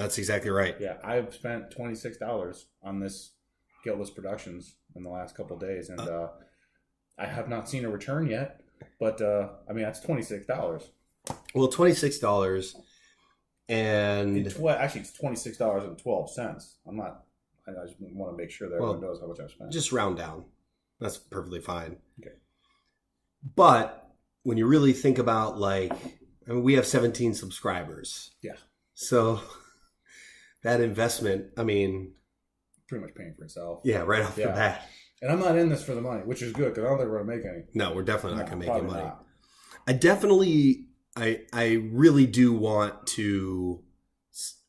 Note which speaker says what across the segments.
Speaker 1: That's exactly right.
Speaker 2: Yeah, I've spent $26 on this Guiltless Productions in the last couple of days, and I have not seen a return yet. But I mean, that's $26.
Speaker 1: Well, $26, and
Speaker 2: actually, it's $26.12. I just want to make sure that everyone knows how much I've spent.
Speaker 1: Just round down. That's perfectly fine.
Speaker 2: Okay.
Speaker 1: But when you really think about, we have 17 subscribers.
Speaker 2: Yeah.
Speaker 1: So that investment,
Speaker 2: pretty much paying for itself.
Speaker 1: Yeah, right off the bat.
Speaker 2: And I'm not in this for the money, which is good because I don't think we're going to make any.
Speaker 1: No, we're definitely not going to make any money.
Speaker 2: Not.
Speaker 1: I really do want to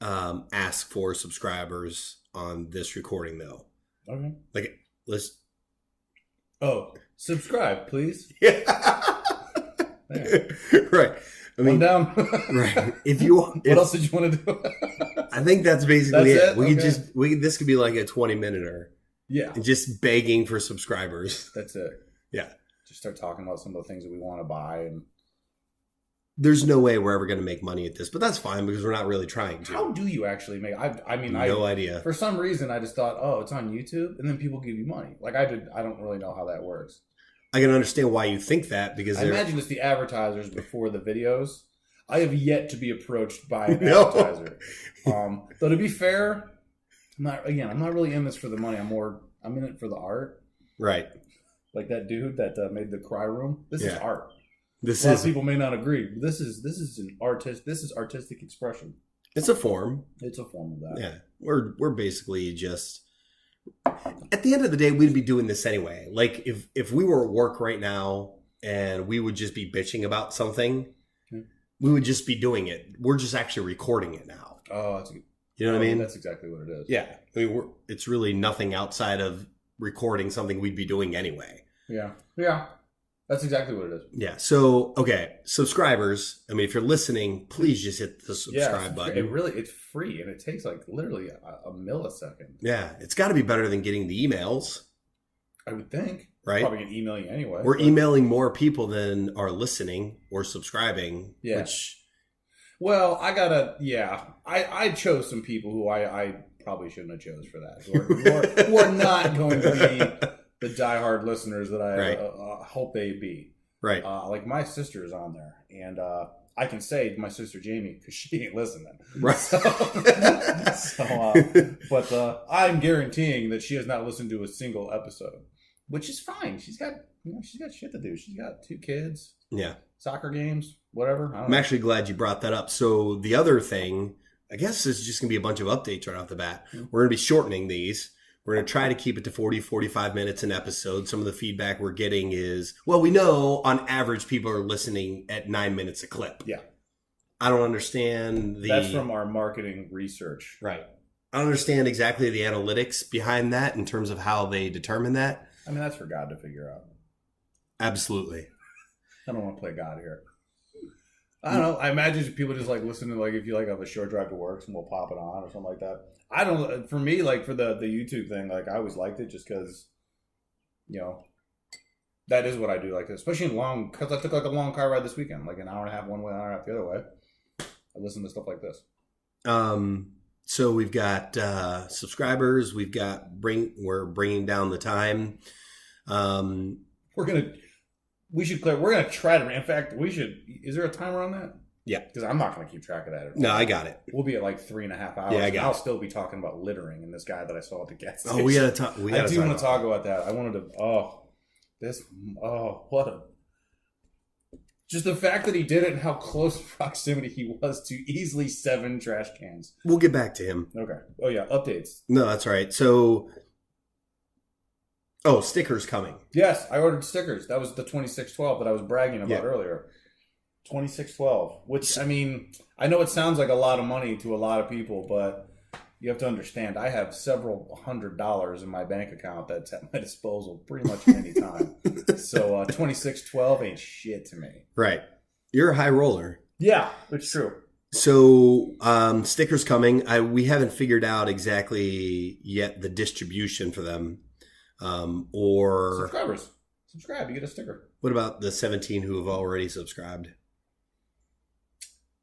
Speaker 1: ask for subscribers on this recording, though.
Speaker 2: Okay.
Speaker 1: Let's.
Speaker 2: Oh, subscribe, please.
Speaker 1: Yeah. Right.
Speaker 2: One down.
Speaker 1: Right. If you want.
Speaker 2: What else did you want to do?
Speaker 1: I think that's basically it. We
Speaker 2: okay.
Speaker 1: could this could be like a 20-minute.
Speaker 2: Yeah.
Speaker 1: And just begging for subscribers.
Speaker 2: That's it.
Speaker 1: Yeah.
Speaker 2: Just start talking about some of the things that we want to buy. And
Speaker 1: there's no way we're ever going to make money at this, but that's fine because we're not really trying to.
Speaker 2: How do you actually make?
Speaker 1: No idea.
Speaker 2: For some reason, I just thought, oh, it's on YouTube, and then people give you money. I don't really know how that works.
Speaker 1: I can understand why you think that because
Speaker 2: I imagine it's the advertisers before the videos. I have yet to be approached by an advertiser. Though to be fair, I'm not really in this for the money. I'm in it for the art.
Speaker 1: Right.
Speaker 2: Like that dude that made the Cry Room. This is art. A lot of people may not agree. But this is an artist. This is artistic expression.
Speaker 1: It's a form.
Speaker 2: It's a form of that.
Speaker 1: Yeah. We're basically just. At the end of the day, we'd be doing this anyway. Like if we were at work right now and we would just be bitching about something, we would just be doing it. We're just actually recording it now.
Speaker 2: Oh, that's good.
Speaker 1: You know what I mean?
Speaker 2: That's exactly what it is.
Speaker 1: Yeah. It's really nothing outside of recording something we'd be doing anyway.
Speaker 2: Yeah. Yeah. That's exactly what it is.
Speaker 1: Yeah. So, okay. Subscribers. If you're listening, please just hit the subscribe button.
Speaker 2: It's free and it takes literally a millisecond.
Speaker 1: Yeah. It's got to be better than getting the emails.
Speaker 2: I would think.
Speaker 1: Right?
Speaker 2: Probably going to email you anyway.
Speaker 1: We're emailing more people than are listening or subscribing.
Speaker 2: Yeah. Well, I chose some people who I probably shouldn't have chose for that. Who are not going to be the diehard listeners that I hope they be.
Speaker 1: Right.
Speaker 2: Like my sister is on there, and I can say my sister Jamie because she ain't listening.
Speaker 1: Right.
Speaker 2: But I'm guaranteeing that she has not listened to a single episode, which is fine. She's got shit to do. She's got 2 kids.
Speaker 1: Yeah.
Speaker 2: Soccer games, whatever.
Speaker 1: I'm actually glad you brought that up. So the other thing, I guess this is just going to be a bunch of updates right off the bat. Mm-hmm. We're going to be shortening these. We're going to try to keep it to 40, 45 minutes an episode. Some of the feedback we're getting is, we know on average people are listening at 9 minutes a clip.
Speaker 2: Yeah.
Speaker 1: I don't understand
Speaker 2: That's from our marketing research.
Speaker 1: Right. I don't understand exactly the analytics behind that in terms of how they determine that.
Speaker 2: That's for God to figure out.
Speaker 1: Absolutely.
Speaker 2: I don't want to play God here. I don't know. I imagine people just listen to if you have a short drive to work, and we'll pop it on or something like that. I don't. For me, for the YouTube thing, I always liked it just because, that is what I do. Especially in long, because I took a long car ride this weekend, an hour and a half one way, an hour and a half the other way. I listen to stuff like this.
Speaker 1: So we've got subscribers. We've got we're bringing down the time.
Speaker 2: We should clear. We're gonna try to. In fact, we should. Is there a timer on that?
Speaker 1: Yeah,
Speaker 2: because I'm not gonna keep track of that.
Speaker 1: No, I got it.
Speaker 2: We'll be at 3.5 hours.
Speaker 1: Yeah,
Speaker 2: I'll still be talking about littering and this guy that I saw at the gas station.
Speaker 1: Oh, we gotta talk.
Speaker 2: I do want to talk about that. I wanted to. What a. Just the fact that he did it and how close proximity he was to easily 7 trash cans.
Speaker 1: We'll get back to him.
Speaker 2: Okay. Oh yeah, updates.
Speaker 1: No, that's right. So. Oh, stickers coming.
Speaker 2: Yes, I ordered stickers. That was the 2612 that I was bragging about earlier. 2612, which, I know it sounds like a lot of money to a lot of people, but you have to understand, I have several $100s in my bank account that's at my disposal pretty much at any time. So 2612 ain't shit to me. Right.
Speaker 1: You're a high roller.
Speaker 2: Yeah, it's true.
Speaker 1: So stickers coming. We haven't figured out exactly yet the distribution for them. Or
Speaker 2: subscribers. Subscribe, you get a sticker.
Speaker 1: What about the 17 who have already subscribed?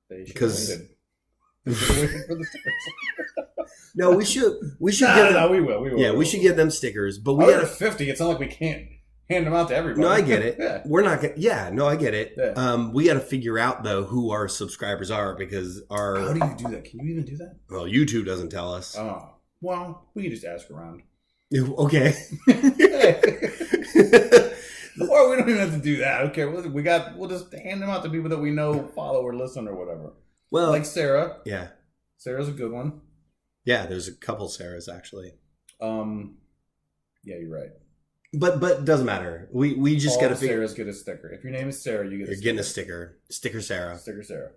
Speaker 2: They should have We're waiting for the stickers.
Speaker 1: No, we should get them.
Speaker 2: No, we will.
Speaker 1: Yeah, we should get them stickers. But we
Speaker 2: got
Speaker 1: got
Speaker 2: 50. It's not like we can't hand them out to everybody.
Speaker 1: No, I get it.
Speaker 2: Yeah.
Speaker 1: We're not gonna. Yeah, no, I get it.
Speaker 2: Yeah.
Speaker 1: We got to figure out though who our subscribers are because our.
Speaker 2: How do you do that? Can you even do that?
Speaker 1: Well, YouTube doesn't tell us.
Speaker 2: Oh, well, we can just ask around.
Speaker 1: Okay.
Speaker 2: Or we don't even have to do that. Okay, we'll just hand them out to people that we know follow or listen or whatever.
Speaker 1: Well,
Speaker 2: like Sarah.
Speaker 1: Yeah.
Speaker 2: Sarah's a good one.
Speaker 1: Yeah, there's a couple Sarahs actually.
Speaker 2: Yeah, you're right.
Speaker 1: But it doesn't matter. We just got to figure.
Speaker 2: Sarah's get a sticker. If your name is Sarah, you get.
Speaker 1: You're getting a sticker. Sticker Sarah.
Speaker 2: Sticker Sarah.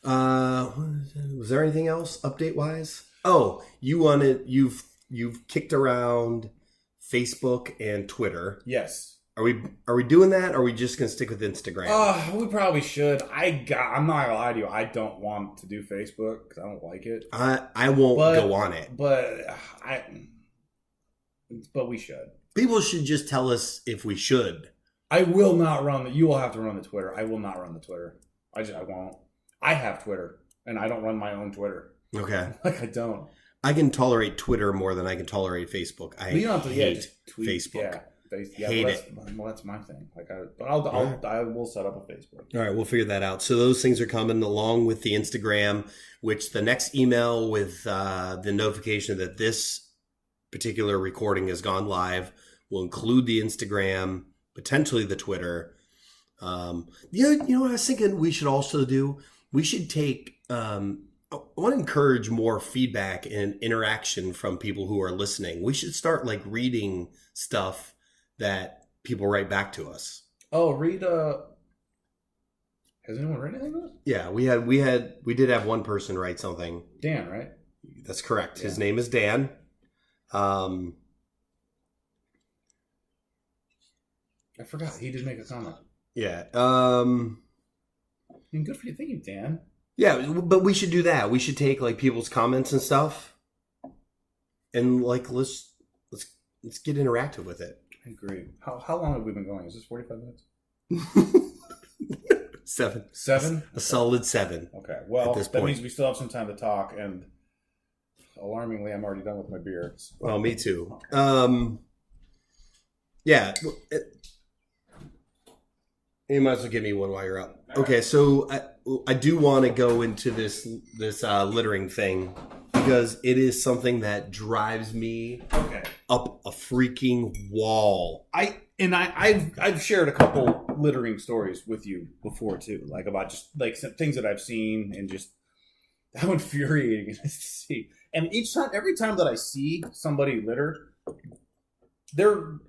Speaker 1: Was there anything else update wise? Oh, you've kicked around Facebook and Twitter.
Speaker 2: Yes.
Speaker 1: Are we doing that? Or are we just gonna stick with Instagram?
Speaker 2: We probably should. I'm not gonna lie to you. I don't want to do Facebook because I don't like it.
Speaker 1: I won't go on it.
Speaker 2: But we should.
Speaker 1: People should just tell us if we should.
Speaker 2: I will not run you will have to run the Twitter. I will not run the Twitter. I won't. I have Twitter and I don't run my own Twitter.
Speaker 1: Okay.
Speaker 2: Like I don't.
Speaker 1: I can tolerate Twitter more than I can tolerate Facebook. I hate Facebook.
Speaker 2: Yeah,
Speaker 1: hate it.
Speaker 2: Well, that's my thing. I will set up a Facebook.
Speaker 1: All right, we'll figure that out. So those things are coming along with the Instagram, which the next email with the notification that this particular recording has gone live will include the Instagram, potentially the Twitter. You know what I was thinking we should also do? We should take. I want to encourage more feedback and interaction from people who are listening. We should start reading stuff that people write back to us.
Speaker 2: Oh, read. Has anyone read anything to us?
Speaker 1: Yeah, we did have one person write something.
Speaker 2: Dan, right?
Speaker 1: That's correct.
Speaker 2: Yeah.
Speaker 1: His name is Dan.
Speaker 2: I forgot. He did make a comment.
Speaker 1: Yeah.
Speaker 2: Good for you. Thank you, Dan.
Speaker 1: Yeah, but we should do that. We should take people's comments and stuff, and let's get interactive with it.
Speaker 2: I agree. How long have we been going? Is this 45 minutes?
Speaker 1: 7.
Speaker 2: 7?
Speaker 1: A solid 7.
Speaker 2: Okay. Well,
Speaker 1: at this
Speaker 2: that
Speaker 1: point.
Speaker 2: means we still have some time to talk, and alarmingly, I'm already done with my beer.
Speaker 1: Well, me too. Yeah. You might as well give me one while you're up. Okay, so I do want to go into this littering thing because it is something that drives me up a freaking wall.
Speaker 2: I've shared a couple littering stories with you before too, about just some things that I've seen and just how infuriating it is to see. And every time that I see somebody litter, they're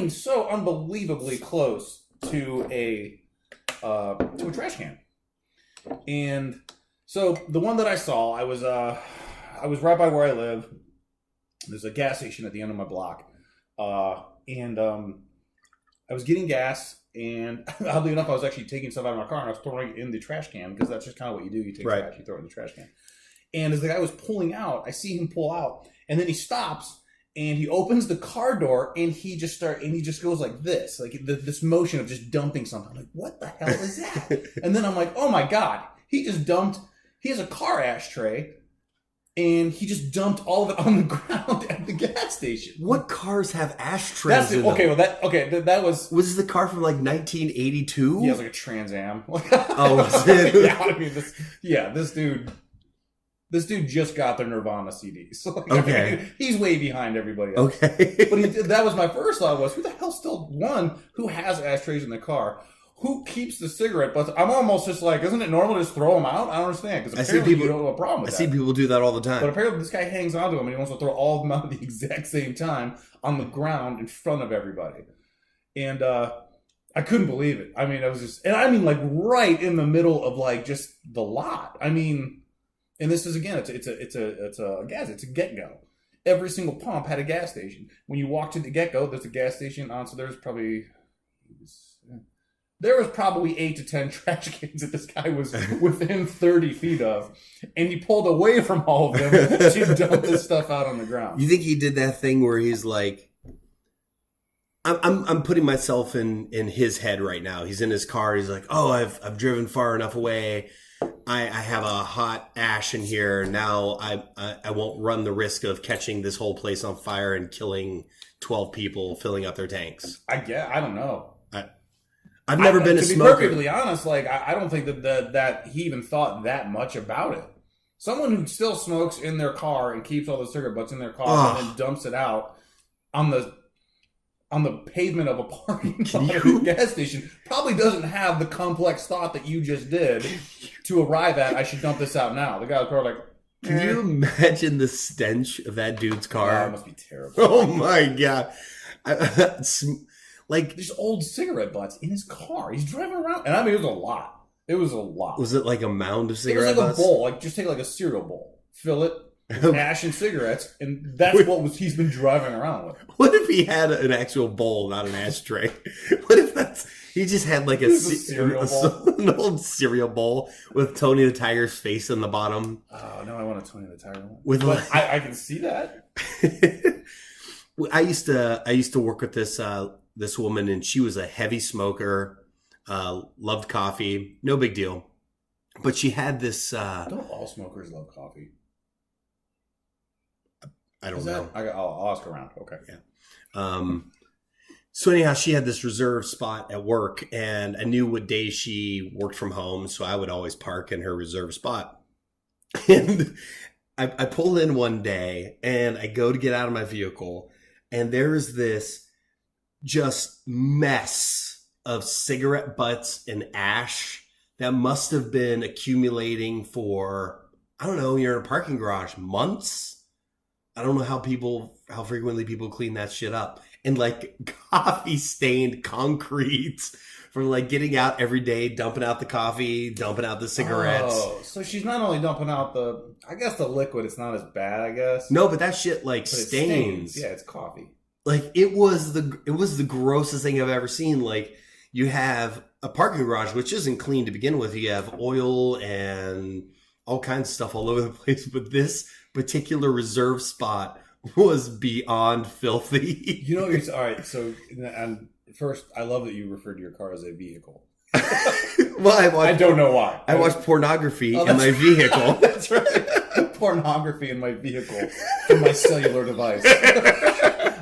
Speaker 2: so unbelievably close to a trash can. And so the one that I saw, I was right by where I live. There's a gas station at the end of my block. And I was getting gas, and oddly enough, I was actually taking stuff out of my car, and I was throwing it in the trash can, because that's just kind of what you do. You take trash, you throw it in the trash can. And as the guy was pulling out, I see him pull out, and then he stops, and he opens the car door, and he just goes like this, this motion of just dumping something. I'm like, what the hell is that? And then I'm like, oh my God, he has a car ashtray, and he just dumped all of it on the ground at the gas station.
Speaker 1: What cars have ashtrays in them?
Speaker 2: That was...
Speaker 1: Was the car from 1982?
Speaker 2: Yeah, it was like a Trans Am.
Speaker 1: Oh, was it?
Speaker 2: Yeah, this dude just got their Nirvana CDs.
Speaker 1: Okay.
Speaker 2: He's way behind everybody else.
Speaker 1: Okay.
Speaker 2: But that was my first thought who the hell who has ashtrays in the car? Who keeps the cigarette butts? I'm almost just isn't it normal to just throw them out? I don't understand, because apparently you don't have a problem with that.
Speaker 1: I see people do that all the time.
Speaker 2: But apparently this guy hangs on to them and he wants to throw all of them out at the exact same time on the ground in front of everybody. And I couldn't believe it. I was just, right in the middle of just the lot. And this is, again, it's a gas, it's a Get-Go. Every single pump had a gas station. When you walk to the Get-Go, there's a gas station on, so there was probably 8 to 10 trash cans that this guy was within 30 feet of, and he pulled away from all of them to dump this stuff out on the ground.
Speaker 1: You think he did that thing where he's like, I'm putting myself in his head right now. He's in his car. He's like, oh, I've driven far enough away. I have a hot ash in here. Now I won't run the risk of catching this whole place on fire and killing 12 people filling up their tanks.
Speaker 2: I don't know.
Speaker 1: I've never been a smoker.
Speaker 2: To be perfectly honest, like I don't think that he even thought that much about it. Someone who still smokes in their car and keeps all the cigarette butts in their car and then dumps it out on the pavement of a parking lot at a gas station probably doesn't have the complex thought that you just did to arrive at, I should dump this out now. The guy was probably like,
Speaker 1: Can you imagine the stench of that dude's car?
Speaker 2: It must be terrible.
Speaker 1: Oh my God. Like,
Speaker 2: there's old cigarette butts in his car. He's driving around. And I mean, it was a lot. It was a lot.
Speaker 1: Was it like a mound of cigarette butts?
Speaker 2: It was like a bowl. Like, just take like a cereal bowl. Fill it with ash and cigarettes. And that's he's been driving around with.
Speaker 1: What if he had an actual bowl, not an ashtray? What if he just had like an old cereal bowl with Tony the Tiger's face in the bottom?
Speaker 2: Oh, no, I want a Tony the Tiger one. I can see that.
Speaker 1: I used to work with this woman, and she was a heavy smoker, loved coffee, no big deal. But she had this...
Speaker 2: Don't all smokers love coffee?
Speaker 1: I don't know.
Speaker 2: I'll ask around. Okay.
Speaker 1: Yeah. So anyhow, she had this reserved spot at work, and I knew what days she worked from home, so I would always park in her reserved spot. And I pull in one day, and I go to get out of my vehicle, and there's this just mess of cigarette butts and ash that must have been accumulating for, I don't know, you're in a parking garage, months? I don't know how frequently people clean that shit up. And like coffee stained concrete from like getting out every day, dumping out the coffee, dumping out the cigarettes.
Speaker 2: Oh, so she's not only dumping out the liquid, it's not as bad, I guess.
Speaker 1: No, but that shit like stains.
Speaker 2: Yeah, it's coffee.
Speaker 1: Like it was the grossest thing I've ever seen. Like you have a parking garage, which isn't clean to begin with. You have oil and all kinds of stuff all over the place. But this particular reserve spot was beyond filthy.
Speaker 2: You know, all right. So, and first, I love that you referred to your car as a vehicle.
Speaker 1: Well,
Speaker 2: I don't know why.
Speaker 1: I watched pornography in my vehicle.
Speaker 2: That's right. Pornography in my vehicle from my cellular device.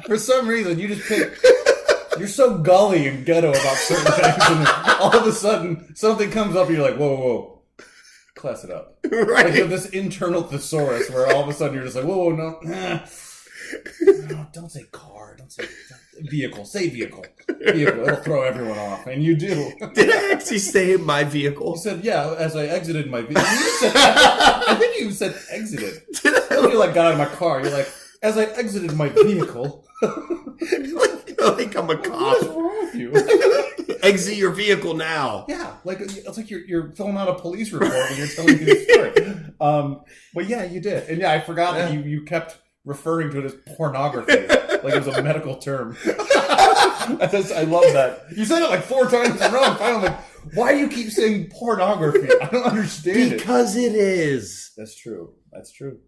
Speaker 2: For some reason, you just pick. You're so gully and ghetto about certain things, and all of a sudden, something comes up, and you're like, "Whoa, class it up."
Speaker 1: Right.
Speaker 2: Like you have this internal thesaurus where all of a sudden you're just like, "Whoa, no, no, don't say car, don't say vehicle, say vehicle. It'll throw everyone off," and you do.
Speaker 1: Did I actually say my vehicle?
Speaker 2: You said, "Yeah," as I exited my vehicle. I think you said exited. You like got out of my car. You're like, as I exited my vehicle.
Speaker 1: Like I'm a cop.
Speaker 2: What is wrong with you?
Speaker 1: Exit your vehicle now.
Speaker 2: Yeah, like it's like you're filling out a police report when you're telling me this story. But yeah, you did, and yeah, I forgot that you kept referring to it as pornography, like it was a medical term. I love that. You said it like 4 times in a row. And finally, I'm like, why do you keep saying pornography? I don't understand
Speaker 1: because it is.
Speaker 2: That's true. That's true.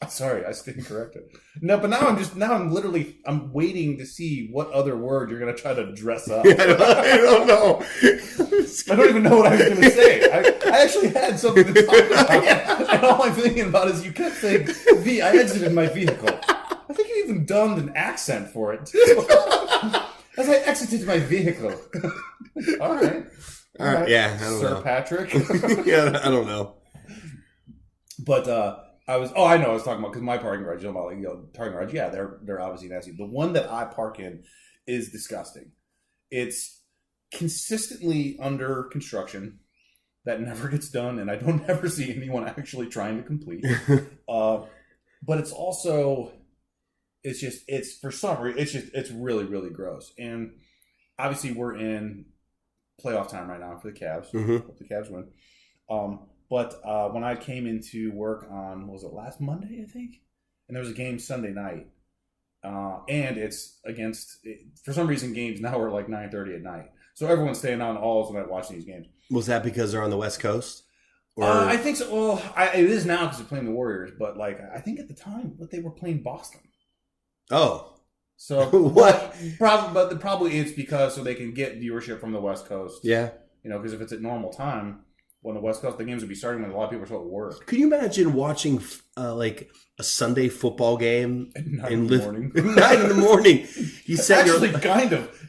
Speaker 2: Sorry, I stand corrected. No, but I'm waiting to see what other word you're going to try to dress up.
Speaker 1: I don't know.
Speaker 2: I don't even know what I was going to say. I actually had something to talk about. And all I'm thinking about is you kept saying, I exited my vehicle. I think you even donned an accent for it, too. As I exited my vehicle. All right.
Speaker 1: Yeah, I don't know.
Speaker 2: Sir Patrick.
Speaker 1: Yeah, I don't know.
Speaker 2: But, I know. I was talking about because my parking garage. Parking garage. Yeah, they're obviously nasty. The one that I park in is disgusting. It's consistently under construction. That never gets done, and I don't ever see anyone actually trying to complete. But it's also, for some reason, it's really, really gross. And obviously, we're in playoff time right now for the Cavs.
Speaker 1: Mm-hmm.
Speaker 2: Hope the Cavs win. But when I came into work on, what was it, last Monday, I think? And there was a game Sunday night. And it's against, for some reason, games now are like 9:30 at night. So everyone's staying on all night watching these games.
Speaker 1: Was that because they're on the West Coast? Or...
Speaker 2: I think so. Well, it is now because they're playing the Warriors. But like, I think at the time, they were playing Boston.
Speaker 1: Oh.
Speaker 2: So
Speaker 1: what?
Speaker 2: Probably it's because so they can get viewership from the West Coast.
Speaker 1: Yeah.
Speaker 2: Because if it's at normal time, when the West Coast, the games would be starting when a lot of people are still at work.
Speaker 1: Could you imagine watching like a Sunday football game
Speaker 2: At 9 in the morning?
Speaker 1: 9 in the morning. You set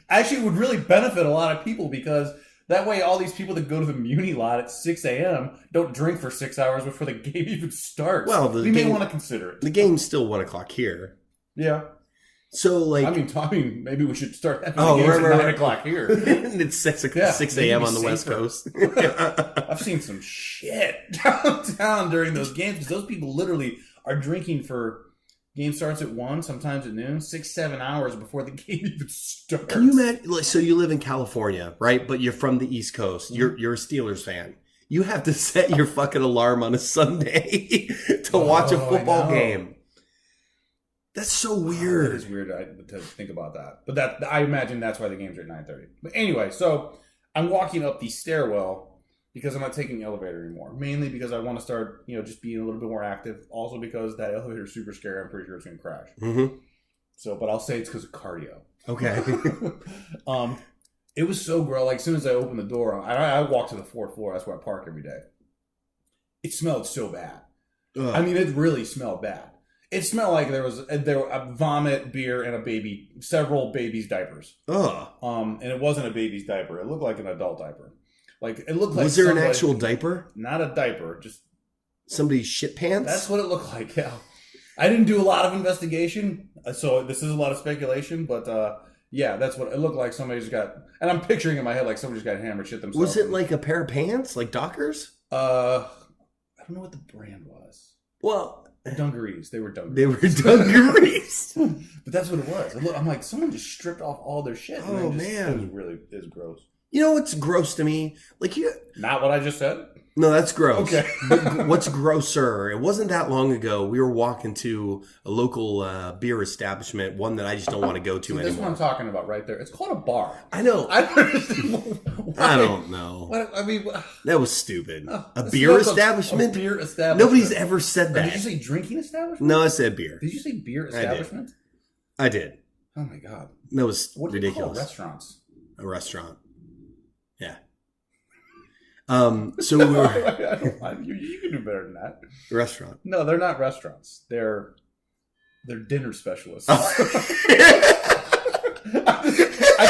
Speaker 2: Actually would really benefit a lot of people because that way all these people that go to the Muni lot at 6 a.m. don't drink for 6 hours before the game even starts.
Speaker 1: Well,
Speaker 2: we may want to consider it.
Speaker 1: The game's still 1 o'clock here.
Speaker 2: Yeah.
Speaker 1: So, like...
Speaker 2: I mean, maybe we should start having the games at 9 o'clock here.
Speaker 1: It's 6 a.m. on the West Coast.
Speaker 2: I've seen some shit downtown during those games because those people literally are drinking for... Game starts at 1, sometimes at noon, 6-7 hours before the game even starts.
Speaker 1: Can you imagine? So you live in California, right? But you're from the East Coast.
Speaker 2: Mm-hmm.
Speaker 1: You're a Steelers fan. You have to set your fucking alarm on a Sunday to watch a football game. That's so weird.
Speaker 2: It is weird to think about that. But I imagine that's why the games are at 9:30. But anyway, so I'm walking up the stairwell because I'm not taking the elevator anymore. Mainly because I want to start, just being a little bit more active. Also because that elevator is super scary. I'm pretty sure it's going to crash.
Speaker 1: Mm-hmm.
Speaker 2: So, but I'll say it's because of cardio.
Speaker 1: Okay.
Speaker 2: It was so gross. Like, as soon as I opened the door, I walked to the 4th floor. That's where I park every day. It smelled so bad. Ugh. I mean, it really smelled bad. It smelled like there was vomit, beer, and several babies' diapers.
Speaker 1: Ugh.
Speaker 2: And it wasn't a baby's diaper. It looked like an adult diaper. Like, it looked like...
Speaker 1: Was there an actual diaper?
Speaker 2: Not a diaper, just...
Speaker 1: Somebody's shit pants?
Speaker 2: That's what it looked like, yeah. I didn't do a lot of investigation, so this is a lot of speculation, but yeah, that's what it looked like. Somebody just got... And I'm picturing in my head like somebody just got hammered shit themselves.
Speaker 1: Was it like a pair of pants? Like Dockers?
Speaker 2: I don't know what the brand was.
Speaker 1: Well...
Speaker 2: Dungarees. They were dungarees.
Speaker 1: They were dungarees.
Speaker 2: But that's what it was. I'm like, someone just stripped off all their shit.
Speaker 1: Oh, man.
Speaker 2: It was gross.
Speaker 1: You know what's gross to me? Like
Speaker 2: Not what I just said?
Speaker 1: No, that's gross.
Speaker 2: Okay.
Speaker 1: But what's grosser? It wasn't that long ago. We were walking to a local beer establishment, one that I just don't want to go to anymore.
Speaker 2: That's what I'm talking about right there. It's called a bar.
Speaker 1: I know.
Speaker 2: I
Speaker 1: don't know. That was stupid. A beer establishment?
Speaker 2: A beer establishment.
Speaker 1: Nobody's ever said that.
Speaker 2: Did you say drinking establishment?
Speaker 1: No, I said beer.
Speaker 2: Did you say beer establishment?
Speaker 1: I did.
Speaker 2: Oh my god.
Speaker 1: That was
Speaker 2: what
Speaker 1: ridiculous.
Speaker 2: What do you call restaurants?
Speaker 1: A restaurant. Yeah. So we were...
Speaker 2: you can do better than that.
Speaker 1: Restaurant.
Speaker 2: No, they're not restaurants. They're dinner specialists. I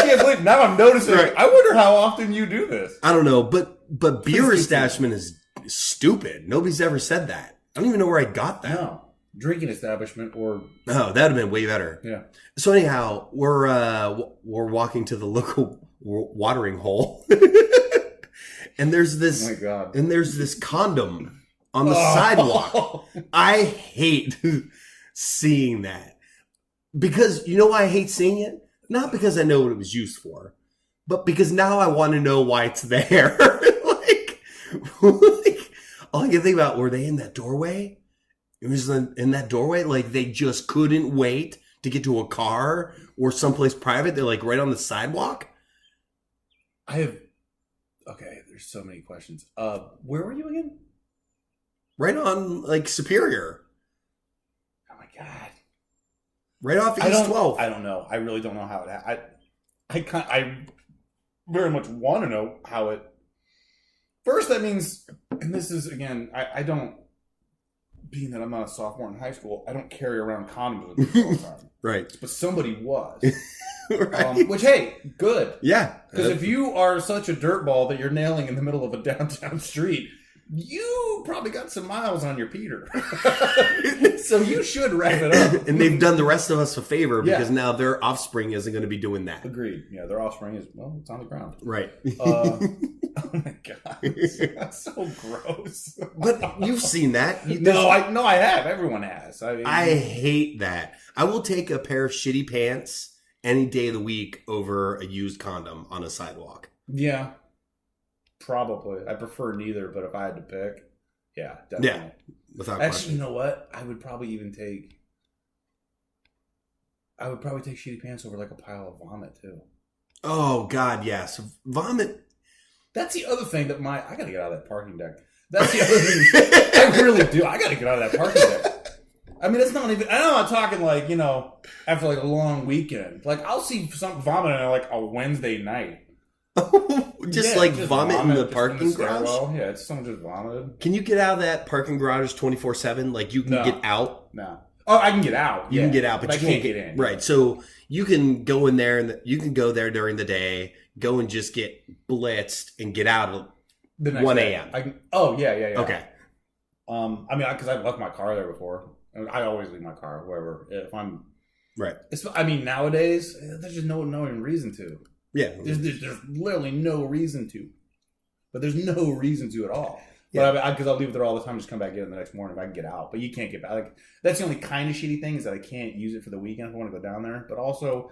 Speaker 2: can't believe now I'm noticing. Right. I wonder how often you do this.
Speaker 1: I don't know, but beer establishment is stupid. Nobody's ever said that. I don't even know where I got that.
Speaker 2: No. Drinking establishment or...
Speaker 1: Oh, that would have been way better.
Speaker 2: Yeah.
Speaker 1: So anyhow, we're walking to the local watering hole. And there's this...
Speaker 2: Oh my God.
Speaker 1: And there's this condom on the sidewalk. I hate seeing that. Because, you know why I hate seeing it? Not because I know what it was used for, but because now I want to know why it's there. like, all I can think about, were they in that doorway? It was in that doorway, like they just couldn't wait to get to a car or someplace private. They're like right on the sidewalk.
Speaker 2: Okay, there's so many questions. Where were you again?
Speaker 1: Right on like Superior.
Speaker 2: Oh my God.
Speaker 1: Right off East 12.
Speaker 2: I don't know. I really don't know how it I very much want to know how it. First, that means, and this is again, I don't. Being that I'm not a sophomore in high school, I don't carry around condoms with me all the time.
Speaker 1: Right.
Speaker 2: But somebody was.
Speaker 1: Right.
Speaker 2: Which, hey, good.
Speaker 1: Yeah.
Speaker 2: Because if you are such a dirtball that you're nailing in the middle of a downtown street, you probably got some miles on your Peter. So you should wrap it up.
Speaker 1: And they've done the rest of us a favor because now their offspring isn't going to be doing that.
Speaker 2: Agreed. Yeah, their offspring is, well, it's on the ground.
Speaker 1: Right.
Speaker 2: Oh my God. That's so gross.
Speaker 1: But you've seen that.
Speaker 2: No, I have. Everyone has.
Speaker 1: I hate that. I will take a pair of shitty pants any day of the week over a used condom on a sidewalk.
Speaker 2: Yeah. Probably. I prefer neither, but if I had to pick, yeah, definitely.
Speaker 1: Yeah, without
Speaker 2: Actually,
Speaker 1: question.
Speaker 2: you know what? I would probably take shitty pants over like a pile of vomit too.
Speaker 1: Oh God, yes. Vomit.
Speaker 2: That's the other thing that I gotta get out of that parking deck. That's the other thing. I really do. I gotta get out of that parking deck. I mean, it's not even, I'm not talking like, after like a long weekend. Like, I'll see some vomit on like a Wednesday night.
Speaker 1: just vomit in the parking garage?
Speaker 2: Yeah, it's someone just vomited.
Speaker 1: Can you get out of that parking garage 24/7? Like, you can get out?
Speaker 2: No. Oh, I can get out.
Speaker 1: You can get out, but you can't get in. Right. So you can go in there, and you can go there during the day, go and just get blitzed and get out at
Speaker 2: the next
Speaker 1: 1 a.m.
Speaker 2: Yeah.
Speaker 1: Okay.
Speaker 2: I mean, because I've left my car there before. I always leave my car wherever. If I'm
Speaker 1: right.
Speaker 2: I mean, nowadays there's just no reason to.
Speaker 1: Yeah.
Speaker 2: There's literally no reason to. But there's no reason to at all.
Speaker 1: Yeah.
Speaker 2: But because I'll leave it there all the time, just come back in the next morning if I can get out. But you can't get back. Like, that's the only kind of shitty thing is that I can't use it for the weekend if I want to go down there. But also,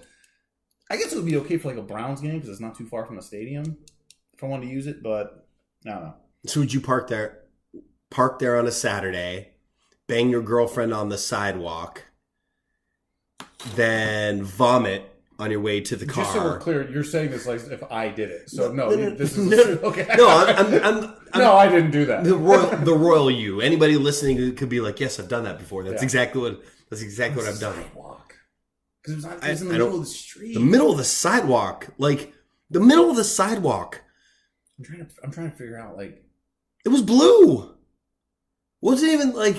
Speaker 2: I guess it would be okay for like a Browns game because it's not too far from the stadium if I wanted to use it. But I don't know.
Speaker 1: So would you park there on a Saturday, bang your girlfriend on the sidewalk, then vomit on your way to the car?
Speaker 2: Just so we're clear, you're saying this like if I did it. So this is okay.
Speaker 1: No, I'm
Speaker 2: no, I didn't do that.
Speaker 1: The royal you. Anybody listening could be like, yes, I've done that before. That's exactly what I've done.
Speaker 2: Sidewalk. Because it was in the middle of the street.
Speaker 1: The middle of the sidewalk, like the middle of the sidewalk.
Speaker 2: I'm trying to figure out like
Speaker 1: it was blue. Wasn't even like.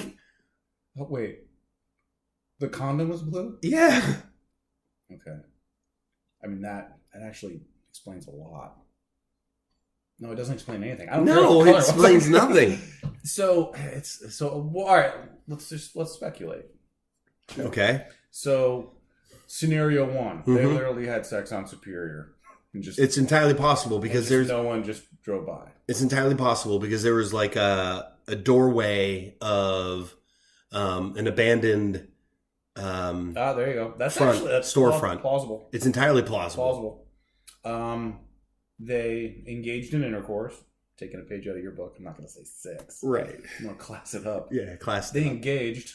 Speaker 2: Oh, wait. The condom was blue?
Speaker 1: Yeah.
Speaker 2: Okay. I mean, that actually explains a lot. No, it doesn't explain anything. I don't know.
Speaker 1: It explains nothing.
Speaker 2: So all right. Let's speculate.
Speaker 1: Okay.
Speaker 2: So, scenario one, they literally had sex on Superior. And
Speaker 1: it's entirely possible because there's
Speaker 2: no one just drove by.
Speaker 1: It's entirely possible because there was like a doorway of an abandoned
Speaker 2: there you go. That's
Speaker 1: storefront.
Speaker 2: Plausible.
Speaker 1: It's entirely plausible.
Speaker 2: They engaged in intercourse. Taking a page out of your book. I'm not going to say sex.
Speaker 1: Right.
Speaker 2: I'm going to class it up.
Speaker 1: Yeah, class it
Speaker 2: They
Speaker 1: up.
Speaker 2: engaged.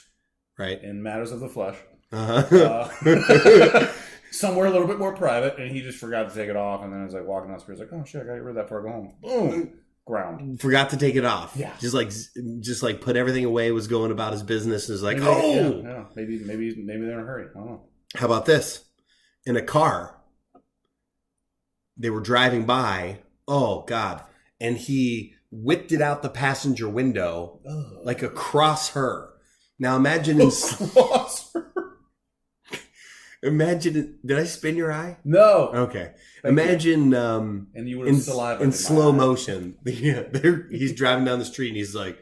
Speaker 1: Right.
Speaker 2: In matters of the flesh.
Speaker 1: Uh-huh.
Speaker 2: Somewhere a little bit more private, and he just forgot to take it off, and then he's like walking down the stairs, like, "Oh shit, I got to get rid of that before I go home." Boom, ground.
Speaker 1: Forgot to take it off.
Speaker 2: Yeah,
Speaker 1: just like put everything away. Was going about his business. Is like,
Speaker 2: maybe they're in a hurry. I don't know.
Speaker 1: How about this? In a car, they were driving by. Oh God! And he whipped it out the passenger window, like across her. Now imagine
Speaker 2: across her.
Speaker 1: Imagine, did I spin your eye?
Speaker 2: No.
Speaker 1: Okay. Imagine
Speaker 2: and you would have saliva
Speaker 1: in slow motion. Yeah, he's driving down the street and he's like,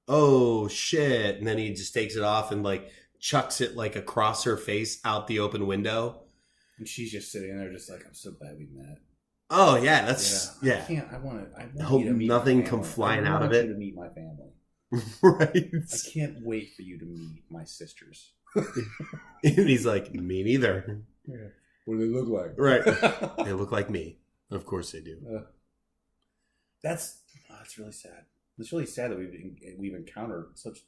Speaker 1: "Oh shit!" And then he just takes it off and like chucks it like across her face out the open window.
Speaker 2: And she's just sitting there, just like, "I'm so glad we met."
Speaker 1: Oh yeah, that's yeah.
Speaker 2: I want
Speaker 1: I hope nothing come flying out of it.
Speaker 2: I want you to meet my family.
Speaker 1: Right.
Speaker 2: I can't wait for you to meet my sisters.
Speaker 1: And he's like, "Me neither."
Speaker 2: Yeah. What do they look like?
Speaker 1: Right. They look like me. Of course they do.
Speaker 2: That's really sad. It's really sad that we've encountered such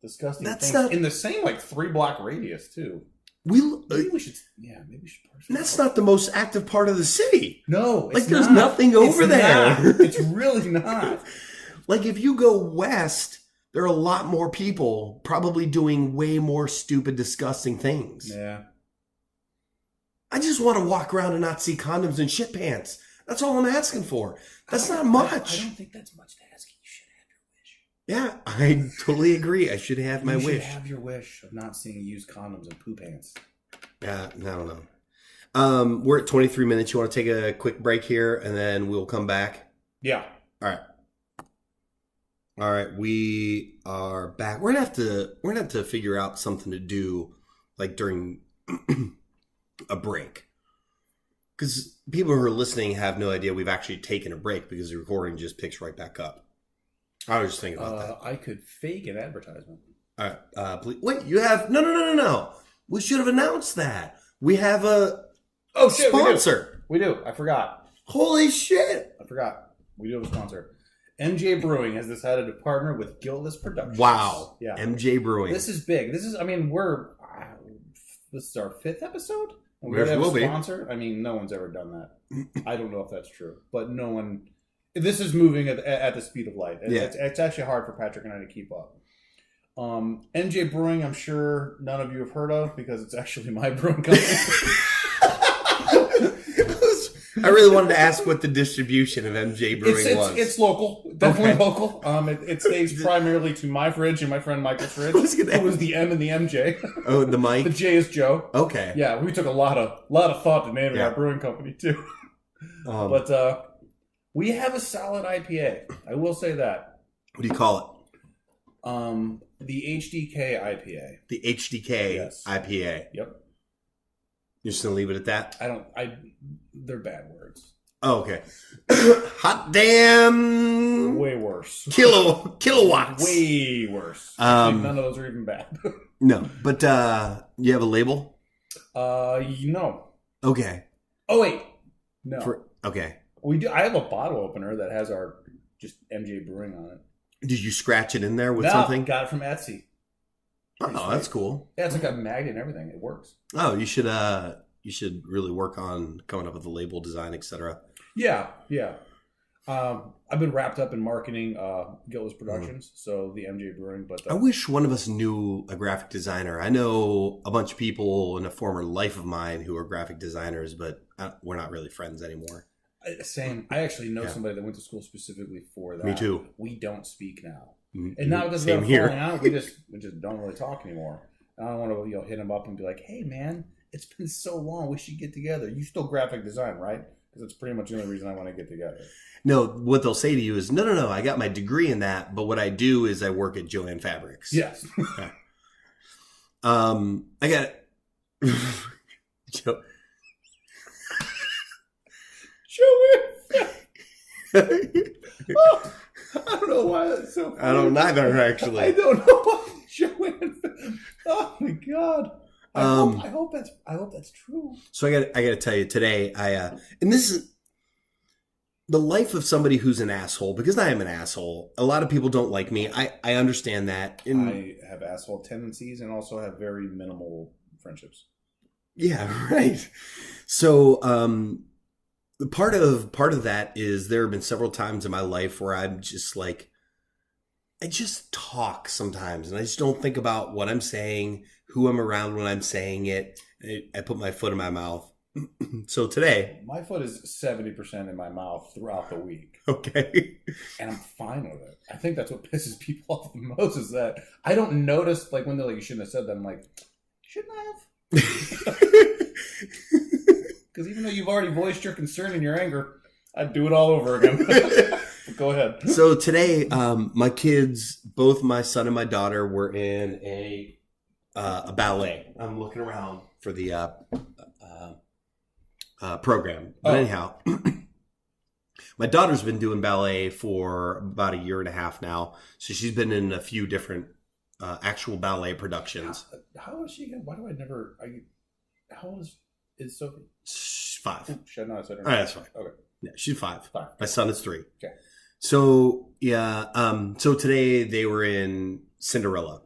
Speaker 2: disgusting things in the same like 3-block radius too. Maybe we should.
Speaker 1: That's not the most active part of the city.
Speaker 2: No,
Speaker 1: like there's nothing over there.
Speaker 2: It's really not.
Speaker 1: Like if you go west, there are a lot more people probably doing way more stupid, disgusting things.
Speaker 2: Yeah.
Speaker 1: I just want to walk around and not see condoms and shit pants. That's all I'm asking for. That's not much.
Speaker 2: I don't think that's much to ask. You should have your wish.
Speaker 1: Yeah, I totally agree. I should have my wish. You should
Speaker 2: have your wish of not seeing used condoms and poo pants.
Speaker 1: Yeah, I don't know. We're at 23 minutes. You want to take a quick break here, and then we'll come back?
Speaker 2: Yeah.
Speaker 1: All right, we are back. We're gonna have to figure out something to do, like during a break, because people who are listening have no idea we've actually taken a break because the recording just picks right back up. I was just thinking about that.
Speaker 2: I could fake an advertisement.
Speaker 1: All right, please wait. You have no. We should have announced that. We have a sponsor.
Speaker 2: We do. I forgot.
Speaker 1: Holy shit!
Speaker 2: I forgot. We do have a sponsor. MJ Brewing has decided to partner with Guiltless Productions.
Speaker 1: Wow.
Speaker 2: Yeah.
Speaker 1: MJ Brewing.
Speaker 2: This is big. This is our 5th episode? And we
Speaker 1: have
Speaker 2: a sponsor? I mean, no one's ever done that. I don't know if that's true. But no one... This is moving at the speed of light.
Speaker 1: Yeah.
Speaker 2: It's actually hard for Patrick and I to keep up. MJ Brewing, I'm sure none of you have heard of because it's actually my brewing company.
Speaker 1: I really wanted to ask what the distribution of MJ Brewing was.
Speaker 2: It's local, definitely local. It stays primarily to my fridge and my friend Michael's fridge. It was the M and the MJ.
Speaker 1: Oh, the Mike.
Speaker 2: The J is Joe.
Speaker 1: Okay.
Speaker 2: Yeah, we took a lot of thought to naming our brewing company too. But we have a solid IPA. I will say that.
Speaker 1: What do you call
Speaker 2: it? The HDK IPA.
Speaker 1: The HDK IPA.
Speaker 2: Yep.
Speaker 1: You're just gonna leave it at that?
Speaker 2: They're bad words.
Speaker 1: Oh, okay. Hot damn.
Speaker 2: Way worse.
Speaker 1: Kilowatts.
Speaker 2: Way worse. None of those are even bad.
Speaker 1: No, but you have a label?
Speaker 2: No.
Speaker 1: Okay.
Speaker 2: Oh wait. No.
Speaker 1: Okay.
Speaker 2: We do. I have a bottle opener that has our just MJ Brewing on it.
Speaker 1: Did you scratch it in there with something?
Speaker 2: Got it from Etsy.
Speaker 1: Oh, that's cool.
Speaker 2: Yeah, it's like a magnet and everything. It works.
Speaker 1: Oh, you should really work on coming up with a label design, etc.
Speaker 2: Yeah. I've been wrapped up in marketing Guiltless Productions, so the MJ Brewing. But
Speaker 1: I wish one of us knew a graphic designer. I know a bunch of people in a former life of mine who are graphic designers, but we're not really friends anymore.
Speaker 2: Same. I actually know somebody that went to school specifically for that.
Speaker 1: Me too.
Speaker 2: We don't speak now.
Speaker 1: Mm-hmm.
Speaker 2: And not because
Speaker 1: Same
Speaker 2: we're
Speaker 1: here.
Speaker 2: falling out. We just don't really talk anymore. And I don't want to hit him up and be like, "Hey, man, it's been so long. We should get together. You still graphic design, right?" Because that's pretty much the only reason I want to get together.
Speaker 1: No, what they'll say to you is, no. I got my degree in that, but what I do is I work at Joann Fabrics.
Speaker 2: Yes.
Speaker 1: I got Joann.
Speaker 2: Oh, I don't know why that's so funny.
Speaker 1: I don't either, actually.
Speaker 2: I don't know why Joann. Oh my god. I hope that's true. So
Speaker 1: I got to tell you today, and this is the life of somebody who's an asshole, because I am an asshole. A lot of people don't like me. I understand that.
Speaker 2: I have asshole tendencies and also have very minimal friendships.
Speaker 1: Yeah, right. So, part of that is there have been several times in my life where I'm just like, I just talk sometimes and I just don't think about what I'm saying, who I'm around when I'm saying it. I put my foot in my mouth. So today,
Speaker 2: my foot is 70% in my mouth throughout the week.
Speaker 1: Okay.
Speaker 2: And I'm fine with it. I think that's what pisses people off the most is that I don't notice, like when they're like, you shouldn't have said that. I'm like, shouldn't I have? Because even though you've already voiced your concern and your anger, I'd do it all over again. Go ahead.
Speaker 1: So today, my kids, both my son and my daughter, were in a ballet. I'm looking around for the program. But anyhow, my daughter's been doing ballet for about a year and a half now. So she's been in a few different actual ballet productions.
Speaker 2: How old is she again? Why do I never... How old is Sophie?
Speaker 1: 5.
Speaker 2: Oh, shit, no, I said her.
Speaker 1: All right, that's fine.
Speaker 2: Okay.
Speaker 1: Yeah, she's 5.
Speaker 2: 5.
Speaker 1: My son is 3.
Speaker 2: Okay.
Speaker 1: So, yeah. So today they were in Cinderella.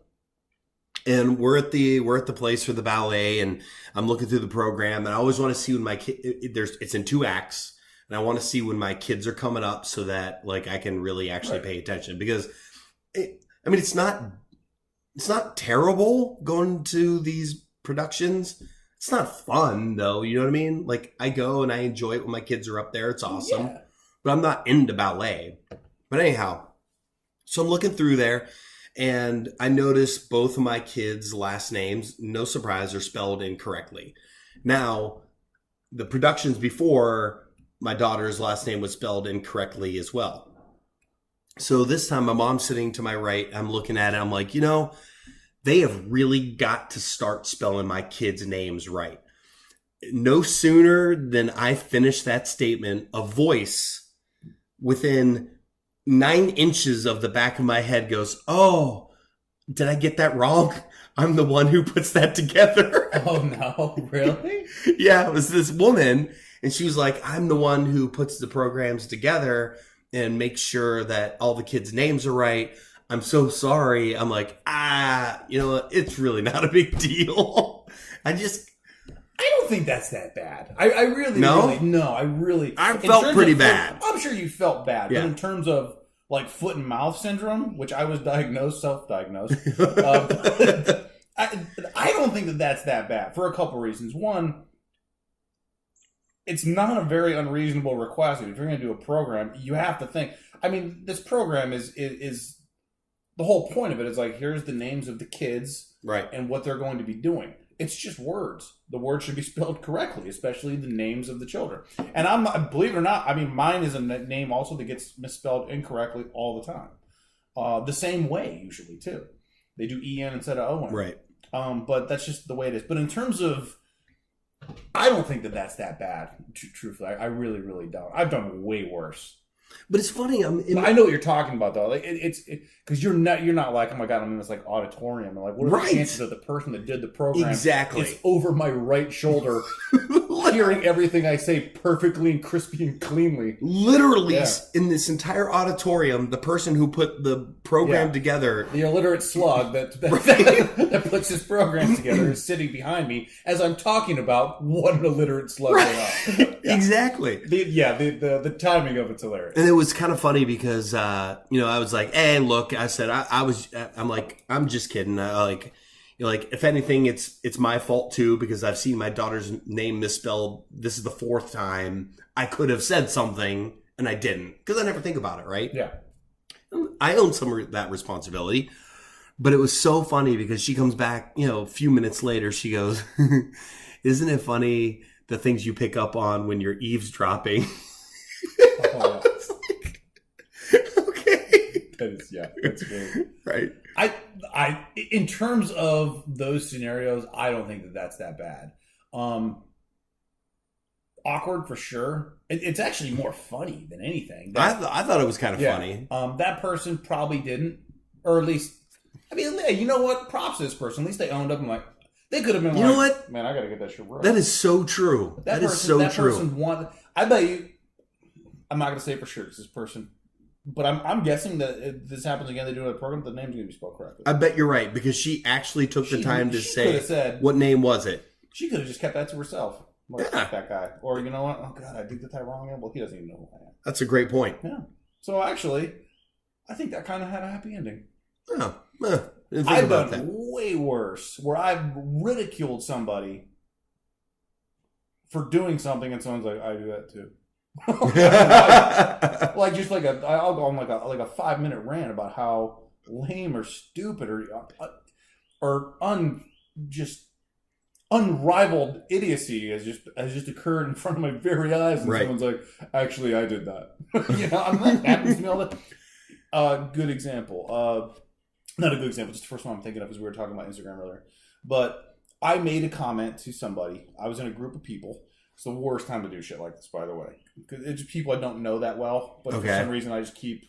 Speaker 1: And we're at the place for the ballet, and I'm looking through the program, and I always want to see when my kid, it's in 2 acts, and I want to see when my kids are coming up so that like I can really actually pay attention, because it's not terrible going to these productions. It's not fun though, you know what I mean? Like I go and I enjoy it when my kids are up there. It's awesome. Yeah. But I'm not into ballet. But anyhow, so I'm looking through there, and I noticed both of my kids' last names, no surprise, are spelled incorrectly. Now, the productions before, my daughter's last name was spelled incorrectly as well. So this time, my mom's sitting to my right. I'm looking at it. I'm like, they have really got to start spelling my kids' names right. No sooner than I finish that statement, a voice within 9 inches of the back of my head goes, "Oh, did I get that wrong? I'm the one who puts that together."
Speaker 2: Oh, no. Really?
Speaker 1: Yeah, it was this woman, and she was like, "I'm the one who puts the programs together and makes sure that all the kids' names are right. I'm so sorry." I'm like, it's really not a big deal. I
Speaker 2: don't think that's that bad. I really,
Speaker 1: I felt pretty bad.
Speaker 2: I'm sure you felt bad.
Speaker 1: Yeah.
Speaker 2: But in terms of like foot and mouth syndrome, which I was self-diagnosed, I don't think that that's that bad for a couple reasons. One, it's not a very unreasonable request. If you're going to do a program, you have to think. I mean, this program is the whole point of it is like, here's the names of the kids,
Speaker 1: right,
Speaker 2: and what they're going to be doing. It's just words. The words should be spelled correctly, especially the names of the children. And believe it or not, I mean, mine is a name also that gets misspelled incorrectly all the time. The same way, usually, too. They do EN instead of ON.
Speaker 1: Right.
Speaker 2: But that's just the way it is. But in terms of, I don't think that that's that bad, truthfully. I really, really don't. I've done way worse.
Speaker 1: But it's funny.
Speaker 2: I know what you're talking about, though. Like it's because you're not like, oh my god, I'm in this like auditorium, and like, what are the chances of the person that did the program is over my right shoulder, hearing everything I say perfectly and crispy and cleanly?
Speaker 1: Literally, in this entire auditorium, the person who put the program together,
Speaker 2: the illiterate slug that puts this program together, is sitting behind me as I'm talking about what an illiterate slug they are.
Speaker 1: Exactly.
Speaker 2: The timing of it's hilarious.
Speaker 1: And it was kind of funny because, I was like, hey, look, I said, I'm like, I'm just kidding. If anything, it's my fault too, because I've seen my daughter's name misspelled. This is the 4th time. I could have said something and I didn't, because I never think about it, right?
Speaker 2: Yeah.
Speaker 1: I own some of that responsibility. But it was so funny because she comes back, a few minutes later, she goes, isn't it funny the things you pick up on when you're eavesdropping?
Speaker 2: Oh, yeah.
Speaker 1: Okay.
Speaker 2: That's great.
Speaker 1: Right.
Speaker 2: I in terms of those scenarios, I don't think that that's that bad. Awkward for sure. It's actually more funny than anything.
Speaker 1: I thought it was kind of funny.
Speaker 2: That person probably didn't, or at least, I mean, you know what? Props to this person. At least they owned up and like, they could have been
Speaker 1: know what?
Speaker 2: Man, I got to get that shit right.
Speaker 1: That is so true. That is so true.
Speaker 2: Person I bet you, I'm not going to say for sure because this person, but I'm guessing that if this happens again, they do a program, the name's going to be spelled correctly.
Speaker 1: I bet you're right, because she actually took the time to say, what name was it?
Speaker 2: She could have just kept that to herself. Like, that guy. Or, you know what? Oh, God, I did that wrong again. Well, he doesn't even know who I am.
Speaker 1: That's a great point.
Speaker 2: Yeah. So, actually, I think that kind of had a happy ending.
Speaker 1: Oh,
Speaker 2: I've done way worse, where I've ridiculed somebody for doing something, and someone's like, I do that too. I'll go on like a 5-minute rant about how lame or stupid or just unrivaled idiocy has just occurred in front of my very eyes, and someone's like, actually, I did that. I'm like, that happens to me all the good example. Not a good example, just the first one I'm thinking of is we were talking about Instagram earlier. But I made a comment to somebody. I was in a group of people. It's the worst time to do shit like this, by the way. Because it's people I don't know that well. But for some reason, I just keep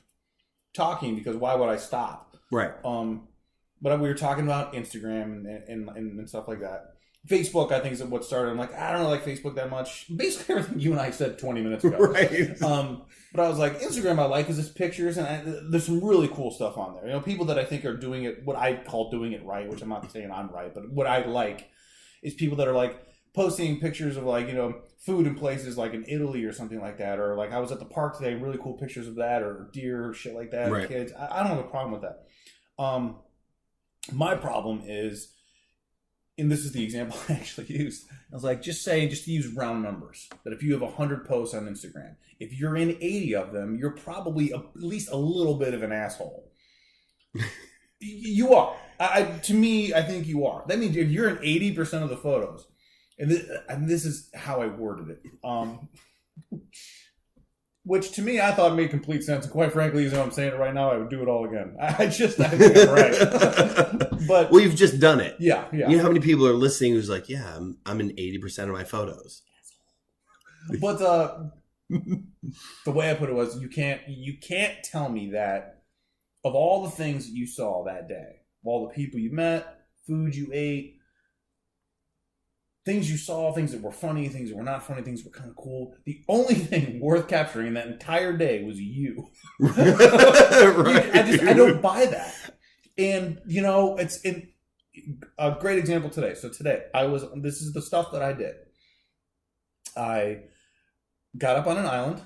Speaker 2: talking, because why would I stop?
Speaker 1: Right.
Speaker 2: But we were talking about Instagram and stuff like that. Facebook, I think, is what started. I'm like, I don't like Facebook that much. Basically, everything you and I said 20 minutes ago.
Speaker 1: Right.
Speaker 2: But I was like, Instagram I like because it's pictures, and there's some really cool stuff on there. People that I think are doing it, what I call doing it right, which I'm not saying I'm right, but what I like is people that are like posting pictures of like, food in places like in Italy or something like that. Or like I was at the park today, really cool pictures of that, or deer, shit like that, or kids. I don't have a problem with that. My problem is, and this is the example I actually used, I was like, just to use round numbers, that if you have 100 posts on Instagram, if you're in 80 of them, you're probably at least a little bit of an asshole. You are. To me, I think you are. That means if you're in 80% of the photos, and this is how I worded it, which to me I thought made complete sense. And quite frankly, as I'm saying it right now, I would do it all again. I think I'm right. But
Speaker 1: well, you've just done it.
Speaker 2: Yeah.
Speaker 1: You know how many people are listening who's like, yeah, I'm in 80% of my photos.
Speaker 2: But the way I put it was, you can't tell me that of all the things that you saw that day, all the people you met, food you ate, things you saw, things that were funny, things that were not funny, things that were kind of cool, the only thing worth capturing in that entire day was you. I don't buy that. And, it's a great example today. So today, this is the stuff that I did. I got up on an island,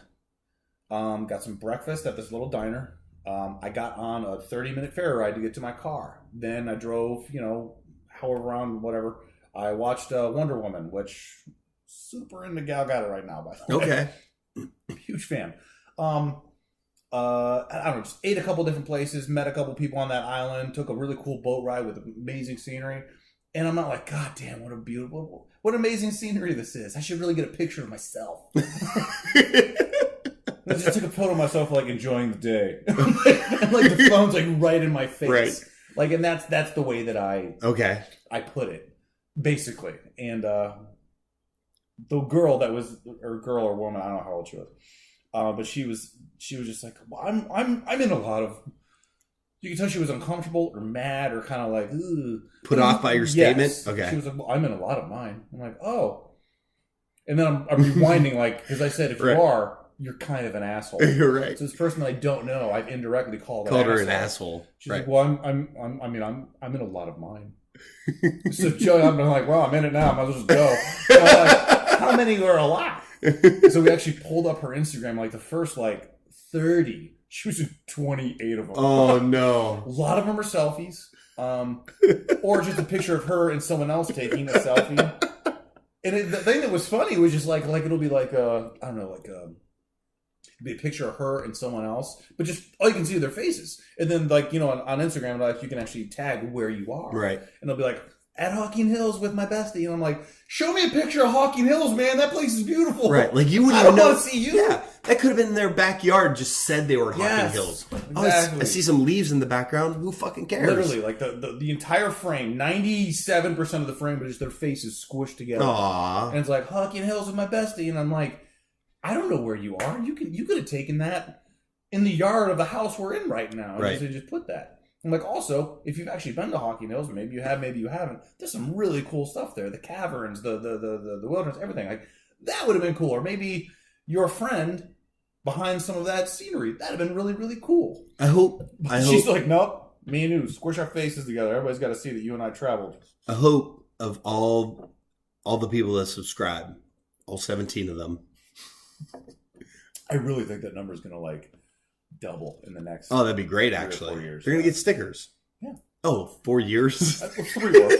Speaker 2: got some breakfast at this little diner. I got on a 30-minute ferry ride to get to my car. Then I drove, however around, whatever. I watched Wonder Woman, which super into Gal Gadot right now, by the way.
Speaker 1: Okay.
Speaker 2: Huge fan. I don't know, just ate a couple different places, met a couple people on that island, took a really cool boat ride with amazing scenery. And I'm not like, God damn, what amazing scenery this is. I should really get a picture of myself. I just took a photo of myself, like, enjoying the day. And, like, the phone's, like, right in my face.
Speaker 1: Right.
Speaker 2: Like, and that's the way that I put it, basically. And the girl that was, or girl or woman, I don't know how old she was, but she was just like, well, I'm in a lot of. You can tell she was uncomfortable or mad or kind of like, ugh.
Speaker 1: Put off by your statement?
Speaker 2: Yes.
Speaker 1: Okay.
Speaker 2: She was like, well, I'm in a lot of mine. I'm like, oh. And then I'm rewinding, like, because I said, if you are, you're kind of an asshole.
Speaker 1: You're right.
Speaker 2: So this person that I don't know, I've indirectly called
Speaker 1: her an asshole.
Speaker 2: She's like, well, I'm in a lot of mine. So Joe, I'm like, well, I'm in it now. I might as well just go. So I'm like, how many are a lot? So we actually pulled up her Instagram, like the first, like, 30. She was in 28 of them.
Speaker 1: Oh, no.
Speaker 2: A lot of them are selfies. Or just a picture of her and someone else taking a selfie. And the thing that was funny was just like it'll be like, I don't know, like, it'll be a picture of her and someone else. But just, all you can see are their faces. And then, like, you know, on Instagram, like, you can actually tag where you are.
Speaker 1: Right.
Speaker 2: And they'll be like, at Hawking Hills with my bestie. And I'm like, show me a picture of Hawking Hills, man. That place is beautiful.
Speaker 1: Right. Like, you wouldn't
Speaker 2: I
Speaker 1: even
Speaker 2: don't
Speaker 1: know.
Speaker 2: want to see you.
Speaker 1: Yeah. That could have been in their backyard, just said they were Hawking Hills.
Speaker 2: Exactly.
Speaker 1: Oh, I see some leaves in the background. Who fucking cares?
Speaker 2: Literally, like the entire frame, 97% of the frame, but just their faces squished together.
Speaker 1: Aww.
Speaker 2: And it's like, Hawking Hills with my bestie. And I'm like, I don't know where you are. You could have taken that in the yard of the house we're in right now. And
Speaker 1: Right.
Speaker 2: just put that. I'm like, also, if you've actually been to Hawking Hills, maybe you have, maybe you haven't, there's some really cool stuff there. The caverns, the wilderness, everything. Like, that would have been cool. Or maybe your friend behind some of that scenery. That'd have been really, really cool.
Speaker 1: I hope.
Speaker 2: She's like, nope. Me and you, squish our faces together. Everybody's got to see that you and I traveled.
Speaker 1: I hope of all the people that subscribe, all 17 of them.
Speaker 2: I really think that number is going to, like, double in the next.
Speaker 1: Oh, that'd be great,
Speaker 2: 3 or
Speaker 1: actually.
Speaker 2: 4 years.
Speaker 1: They're going to get stickers.
Speaker 2: Yeah.
Speaker 1: Oh, 4 years?
Speaker 2: 3 or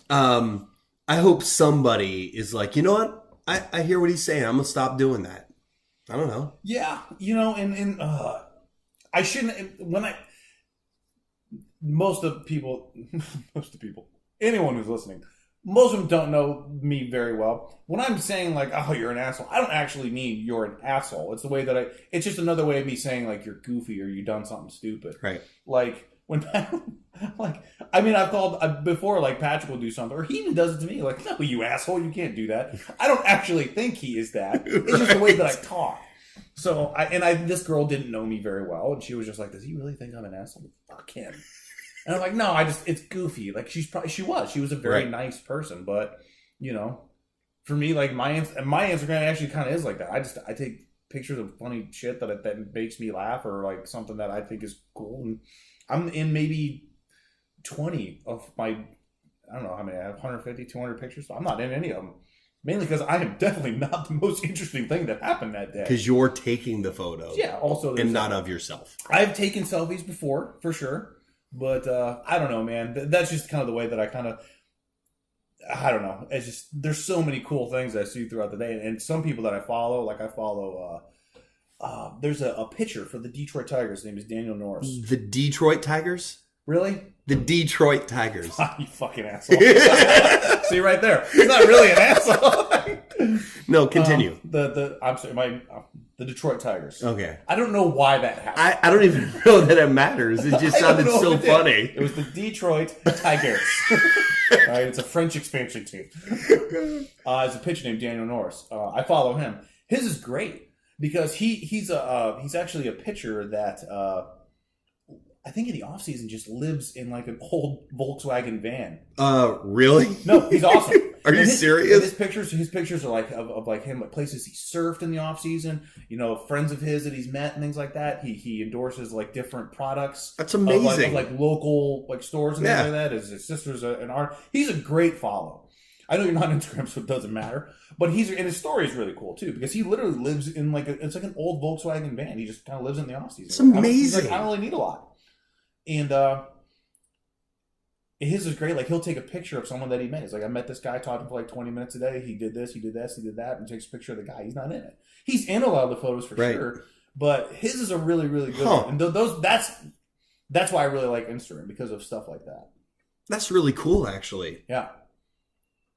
Speaker 2: 4.
Speaker 1: I hope somebody is like, you know what? I hear what he's saying. I'm going to stop doing that. I don't know.
Speaker 2: Yeah. You know, and I shouldn't, most of the people, anyone who's listening, most of them don't know me very well. When I'm saying, like, oh, you're an asshole, I don't actually mean you're an asshole. It's the way that it's just another way of me saying, like, you're goofy or you done something stupid.
Speaker 1: Right.
Speaker 2: Like, when, like, I mean, I've called before, like, Patrick will do something, or he even does it to me, like, no, you asshole, you can't do that. I don't actually think he is that. It's just the way that I talk. So, this girl didn't know me very well, and she was just like, does he really think I'm an asshole? Fuck him. And I'm like, no, it's goofy. Like, she was a very nice person, but, you know, for me, like, my Instagram actually kind of is like that. I take pictures of funny shit that makes me laugh, or like something that I think is cool. And I'm in maybe 20 of my, I don't know how many I have, 150, 200 pictures. So I'm not in any of them. Mainly because I am definitely not the most interesting thing that happened that day.
Speaker 1: Because you're taking the photos.
Speaker 2: Yeah, also.
Speaker 1: And not of yourself.
Speaker 2: I've taken selfies before, for sure. But I don't know, man. That's just kind of the way that I don't know. It's just, there's so many cool things I see throughout the day. And some people that I follow, like there's a pitcher for the Detroit Tigers. His name is Daniel Norris.
Speaker 1: The Detroit Tigers?
Speaker 2: Really?
Speaker 1: The Detroit Tigers.
Speaker 2: You fucking asshole. See right there. He's not really an asshole.
Speaker 1: No, continue.
Speaker 2: I'm sorry, the Detroit Tigers.
Speaker 1: Okay.
Speaker 2: I don't know why that happened.
Speaker 1: I don't even know that it matters. It just sounded so funny.
Speaker 2: It was the Detroit Tigers. All right, it's a French expansion team. There's a pitcher named Daniel Norris. I follow him. His is great because he's actually a pitcher that I think in the offseason just lives in like an old Volkswagen van.
Speaker 1: Really?
Speaker 2: No, he's awesome.
Speaker 1: Are you serious?
Speaker 2: His pictures are like of like him, like places he surfed in the off season. You know, friends of his that he's met and things like that. He endorses like different products.
Speaker 1: That's amazing.
Speaker 2: Of like local like stores and things like that. His sister's an art. He's a great follow. I know you're not on Instagram, so it doesn't matter. But and his story is really cool too because he literally lives in it's like an old Volkswagen van. He just kind of lives in the off season.
Speaker 1: It's amazing.
Speaker 2: He's like, I don't really need a lot. And his is great. Like, he'll take a picture of someone that he met. He's like, I met this guy, talking for like 20 minutes a day. He did this, he did this, he did that, and takes a picture of the guy. He's not in it. He's in a lot of the photos for sure, but his is a really, really good one. And that's why I really like Instagram, because of stuff like that.
Speaker 1: That's really cool, actually.
Speaker 2: Yeah.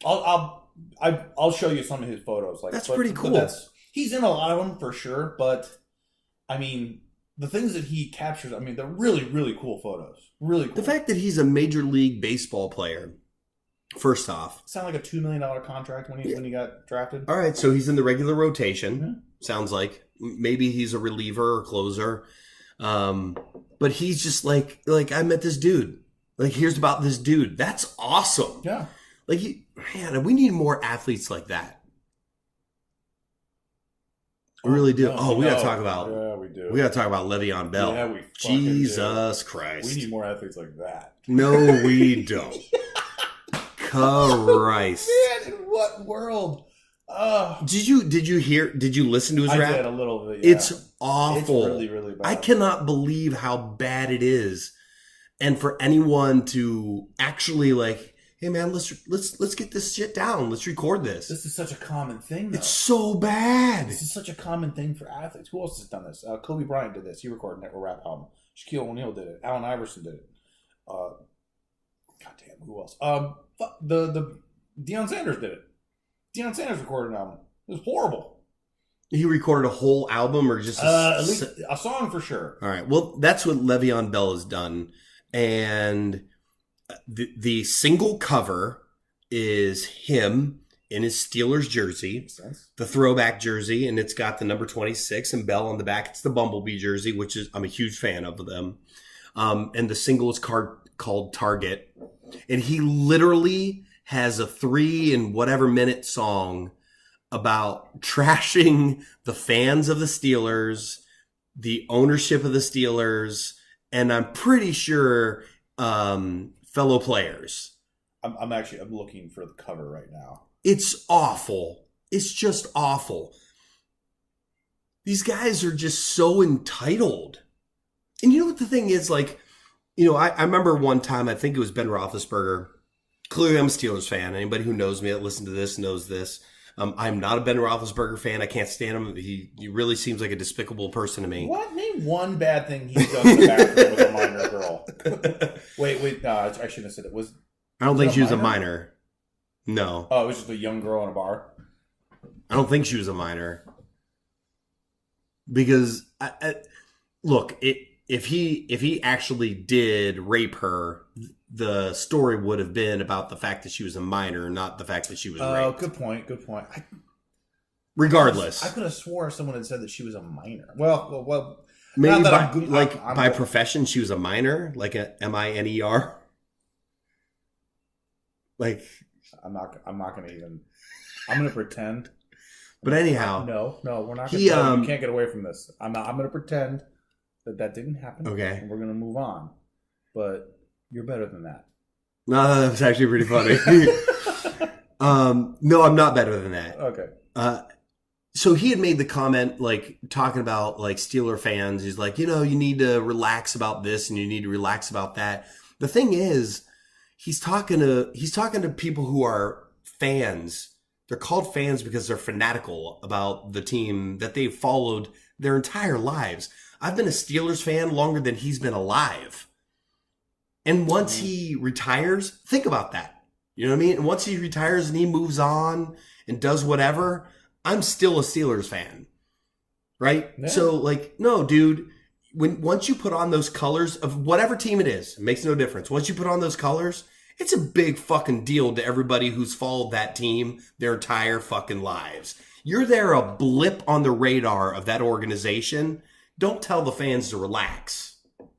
Speaker 2: I'll show you some of his photos. Like,
Speaker 1: that's pretty cool.
Speaker 2: He's in a lot of them for sure, but I mean, the things that he captures, I mean, they're really, really cool photos. Really cool.
Speaker 1: The fact that he's a Major League Baseball player, first off.
Speaker 2: Sound like a $2 million contract when he got drafted?
Speaker 1: All right, so he's in the regular rotation, sounds like. Maybe he's a reliever or closer. But he's just like, I met this dude. Like, here's about this dude. That's awesome.
Speaker 2: Yeah.
Speaker 1: Like, man, we need more athletes like that. We really do. We got to talk about.
Speaker 2: Yeah, we do.
Speaker 1: We got to talk about Le'Veon Bell.
Speaker 2: Yeah, we
Speaker 1: Jesus
Speaker 2: do.
Speaker 1: Christ.
Speaker 2: We need more athletes like that.
Speaker 1: No, we don't. Christ.
Speaker 2: Man, in what world?
Speaker 1: Did you listen to his rap?
Speaker 2: I did a little bit. Yeah.
Speaker 1: It's awful.
Speaker 2: It's really, really bad.
Speaker 1: I cannot believe how bad it is. And for anyone to actually like, hey man, let's get this shit down. Let's record this.
Speaker 2: This is such a common thing, though.
Speaker 1: It's so bad.
Speaker 2: This is such a common thing for athletes. Who else has done this? Kobe Bryant did this. He recorded a rap album. Shaquille O'Neal did it. Allen Iverson did it. Goddamn, who else? The Deion Sanders did it. Deion Sanders recorded an album. It was horrible.
Speaker 1: He recorded a whole album, or just
Speaker 2: at least a song for sure.
Speaker 1: All right. Well, that's what Le'Veon Bell has done, and the single cover is him in his Steelers jersey, the throwback jersey, and it's got the number 26 and Bell on the back. It's the Bumblebee jersey, which is I'm a huge fan of them. And the single is called Target, and he literally has a 3 and whatever minute song about trashing the fans of the Steelers, the ownership of the Steelers, and I'm pretty sure fellow players.
Speaker 2: I'm looking for the cover right now.
Speaker 1: It's awful. It's just awful. These guys are just so entitled. And you know what the thing is? Like, you know, I remember one time, I think it was Ben Roethlisberger. Clearly, I'm a Steelers fan. Anybody who knows me that listened to this knows this. I'm not a Ben Roethlisberger fan. I can't stand him. He really seems like a despicable person to me.
Speaker 2: What? Name one bad thing he's done in the bathroom with a minor girl. Wait. No, I shouldn't have said it.
Speaker 1: I don't think she was a minor. No.
Speaker 2: Oh, it was just a young girl in a bar?
Speaker 1: I don't think she was a minor. Because, look, if he actually did rape her, the story would have been about the fact that she was a minor, not the fact that she was raped.
Speaker 2: Oh, good point.
Speaker 1: Regardless.
Speaker 2: I could have swore someone had said that she was a minor. Well.
Speaker 1: Maybe by profession, she was a minor, like a MINER. Like,
Speaker 2: I'm not going to even. I'm going to pretend.
Speaker 1: But anyhow,
Speaker 2: no, we're not going to. You can't get away from this. I'm going to pretend that didn't happen.
Speaker 1: Okay,
Speaker 2: and we're going to move on. But you're better than that.
Speaker 1: No, that was actually pretty funny. No, I'm not better than that.
Speaker 2: Okay.
Speaker 1: So he had made the comment, like, talking about, like, Steeler fans. He's like, you know, you need to relax about this and you need to relax about that. The thing is, he's talking to people who are fans. They're called fans because they're fanatical about the team that they've followed their entire lives. I've been a Steelers fan longer than he's been alive. And once he retires, think about that. You know what I mean? And once he retires and he moves on and does whatever, I'm still a Steelers fan. Right? Yeah. So, like, no, dude, once you put on those colors of whatever team it is, it makes no difference. Once you put on those colors, it's a big fucking deal to everybody who's followed that team their entire fucking lives. You're there a blip on the radar of that organization. Don't tell the fans to relax.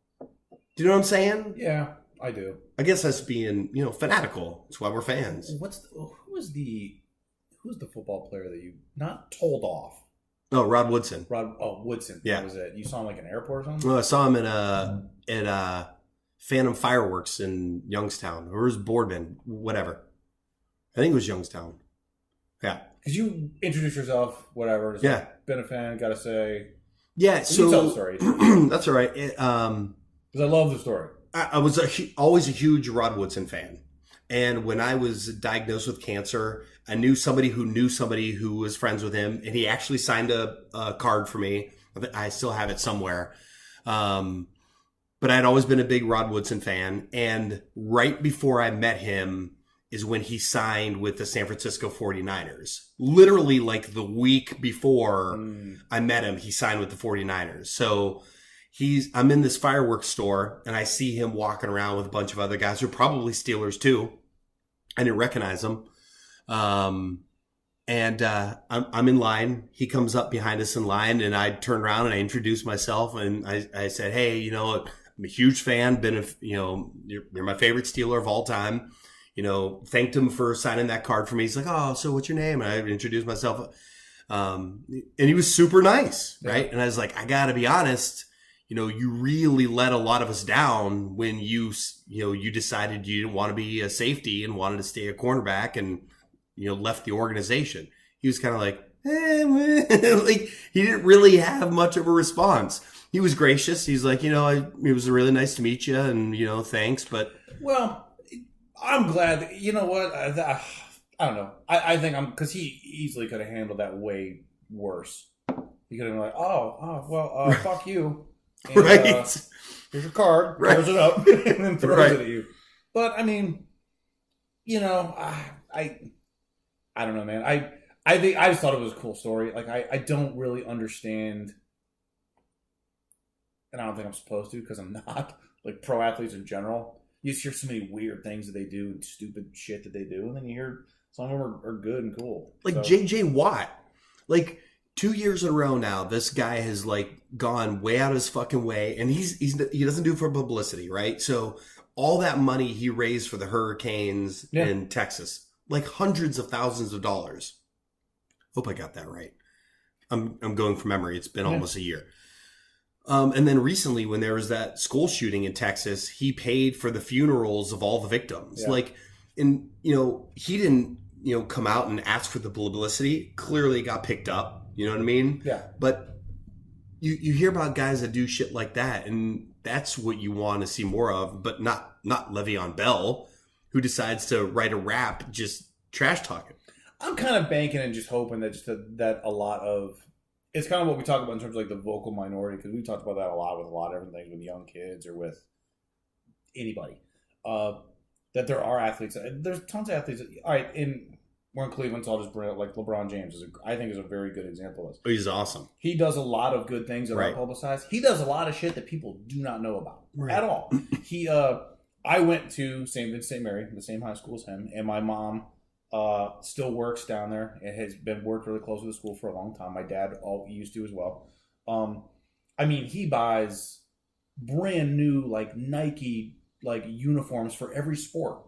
Speaker 1: Do you know what I'm saying?
Speaker 2: Yeah, I do.
Speaker 1: I guess that's being, you know, fanatical. That's why we're fans.
Speaker 2: Who's the football player that you not told off?
Speaker 1: Oh, Rod Woodson.
Speaker 2: Woodson.
Speaker 1: Yeah.
Speaker 2: That was it. You saw him like in an airport or something?
Speaker 1: No, I saw him at Phantom Fireworks in Youngstown. Or was Boardman, whatever. I think it was Youngstown. Yeah.
Speaker 2: Because you introduce yourself, whatever.
Speaker 1: Yeah.
Speaker 2: Like, been a fan, gotta say.
Speaker 1: Yeah, so
Speaker 2: you tell the story.
Speaker 1: That's all right.
Speaker 2: Because I love the story.
Speaker 1: I was always a huge Rod Woodson fan. And when I was diagnosed with cancer, I knew somebody who was friends with him, and he actually signed a card for me. I still have it somewhere. But I'd always been a big Rod Woodson fan. And right before I met him is when he signed with the San Francisco 49ers. Literally like the week before I met him, he signed with the 49ers. So I'm in this fireworks store and I see him walking around with a bunch of other guys who are probably Steelers too. I didn't recognize them. I'm in line. He comes up behind us in line, and I turn around and I introduce myself, and I said, "Hey, I'm a huge fan. You're my favorite Steeler of all time. Thanked him for signing that card for me." He's like, "Oh, so what's your name?" And I introduced myself, and he was super nice, right? And I was like, "I got to be honest. You really let a lot of us down when you decided you didn't want to be a safety and wanted to stay a cornerback and, left the organization." He was kind of like, like he didn't really have much of a response. He was gracious. He's like, it was really nice to meet you and, thanks. But
Speaker 2: well, I'm glad that, you know what? I don't know. I think because he easily could have handled that way worse. He could have been like, well, fuck you. And,
Speaker 1: right.
Speaker 2: Here's your card.
Speaker 1: Right.
Speaker 2: Throws it up and then throws
Speaker 1: right.
Speaker 2: it at you. But I mean, I don't know, man. I think I just thought it was a cool story. Like I don't really understand, and I don't think I'm supposed to because I'm not. Like pro athletes in general, you just hear so many weird things that they do and stupid shit that they do, and then you hear some of them are good and cool.
Speaker 1: Like J.J. Watt, like 2 years in a row now, this guy has like gone way out of his fucking way, and he doesn't do it for publicity, right? So all that money he raised for the hurricanes in Texas, like hundreds of thousands of dollars. Hope I got that right. I'm going from memory. It's been almost a year. And then recently, when there was that school shooting in Texas, he paid for the funerals of all the victims.
Speaker 2: Yeah.
Speaker 1: Like, and he didn't come out and ask for the publicity. Clearly, it got picked up. You know what I mean?
Speaker 2: Yeah.
Speaker 1: But you hear about guys that do shit like that, and that's what you want to see more of. But not Le'Veon Bell, who decides to write a rap just trash talking.
Speaker 2: I'm kind of banking and just hoping that a lot of it's kind of what we talk about in terms of like the vocal minority, because we've talked about that a lot with a lot of different things with young kids or with anybody. That there are athletes. There's tons of athletes. All right, we're in Cleveland, so I'll just bring up like LeBron James I think is a very good example of this.
Speaker 1: Oh, he's awesome.
Speaker 2: He does a lot of good things that aren't publicized. He does a lot of shit that people do not know about at all. I went to St. Mary, the same high school as him, and my mom still works down there and has worked really close with the school for a long time. My dad used to as well. He buys brand new like Nike like uniforms for every sport.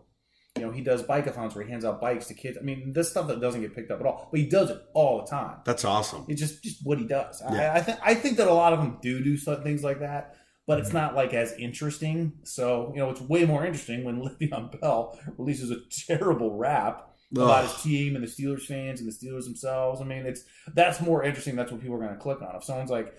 Speaker 2: He does bike-a-thons where he hands out bikes to kids. I mean, this stuff that doesn't get picked up at all, but he does it all the time.
Speaker 1: That's awesome.
Speaker 2: It's just what he does.
Speaker 1: Yeah.
Speaker 2: I think that a lot of them do things like that, but it's not like as interesting. So it's way more interesting when Le'Veon Bell releases a terrible rap about his team and the Steelers fans and the Steelers themselves. I mean, that's more interesting. That's what people are going to click on. If someone's like,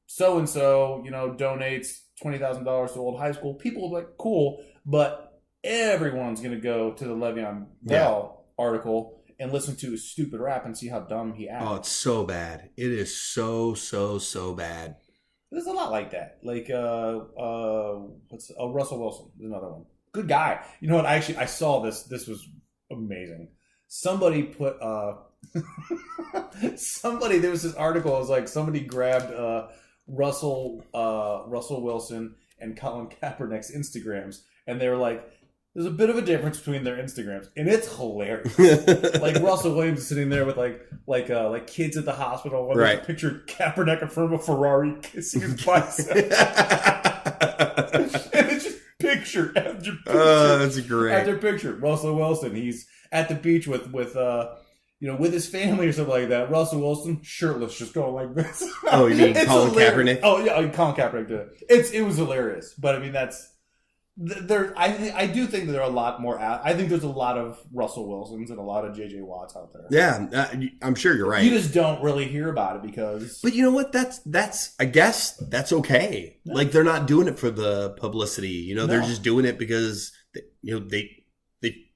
Speaker 2: so and so, donates $20,000 to old high school, people will be like, cool, but everyone's going to go to the Le'Veon Bell article and listen to his stupid rap and see how dumb he acts.
Speaker 1: Oh, it's so bad. It is so bad.
Speaker 2: There's a lot like that. Like, Russell Wilson is another one. Good guy. You know what? I saw this. This was amazing. Somebody put, there was this article. It was like somebody grabbed Russell Wilson and Colin Kaepernick's Instagrams, and they were like, there's a bit of a difference between their Instagrams, and it's hilarious. Like Russell Williams is sitting there with like kids at the hospital. When there's a picture of Kaepernick in front of a Ferrari kissing his bicep, and it's just picture after picture.
Speaker 1: That's great.
Speaker 2: After picture, Russell Wilson. He's at the beach with his family or something like that. Russell Wilson, shirtless, just going like this.
Speaker 1: Oh, you mean Colin Kaepernick?
Speaker 2: Oh yeah, Colin Kaepernick did it. It was hilarious, but I mean that's I do think that there are a lot more. I think there's a lot of Russell Wilsons and a lot of J.J. Watts out there.
Speaker 1: Yeah, I'm sure you're right.
Speaker 2: You just don't really hear about it because.
Speaker 1: But you know what? That's I guess that's okay.
Speaker 2: Yeah.
Speaker 1: Like they're not doing it for the publicity. You know, they're just doing it because they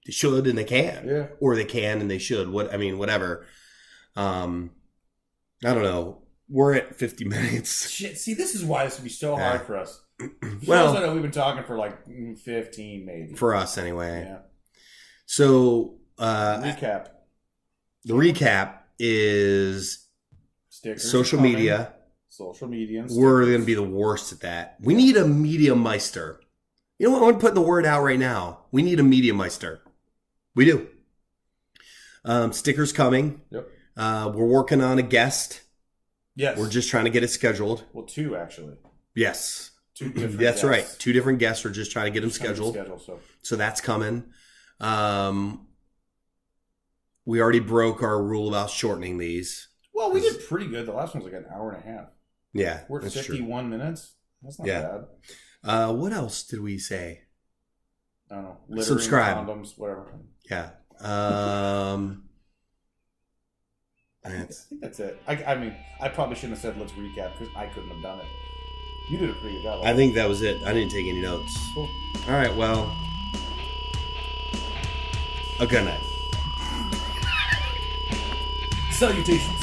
Speaker 1: should and they can.
Speaker 2: Yeah.
Speaker 1: Or they can and they should. Whatever. I don't know. We're at 50 minutes.
Speaker 2: Shit. See, this is why this would be so hard for us.
Speaker 1: Well,
Speaker 2: I know we've been talking for like 15, maybe.
Speaker 1: For us, anyway.
Speaker 2: Yeah.
Speaker 1: So,
Speaker 2: recap.
Speaker 1: The recap is
Speaker 2: Stickers
Speaker 1: social
Speaker 2: coming.
Speaker 1: media.
Speaker 2: Social media. And
Speaker 1: We're going to be the worst at that. We need a media meister. You know what? I'm putting the word out right now. We need a media meister. We do. Stickers coming.
Speaker 2: Yep.
Speaker 1: We're working on a guest.
Speaker 2: Yes.
Speaker 1: We're just trying to get it scheduled.
Speaker 2: Well, 2 actually.
Speaker 1: Yes.
Speaker 2: 2 different
Speaker 1: That's
Speaker 2: guests.
Speaker 1: right. 2 different guests. We're just trying to get them scheduled. So that's coming. We already broke our rule about shortening these.
Speaker 2: Well, we did pretty good. The last one was like an hour and a half.
Speaker 1: Yeah.
Speaker 2: We're at 51 minutes. That's not bad.
Speaker 1: What else did we say?
Speaker 2: I don't know. Littering,
Speaker 1: Subscribe.
Speaker 2: Condoms, whatever.
Speaker 1: Yeah.
Speaker 2: I think that's it. I mean, I probably shouldn't have said let's recap because I couldn't have done it. You did a pretty good job.
Speaker 1: I think that was it. I didn't take any notes.
Speaker 2: Cool.
Speaker 1: All right, well, a good night.
Speaker 2: Salutations.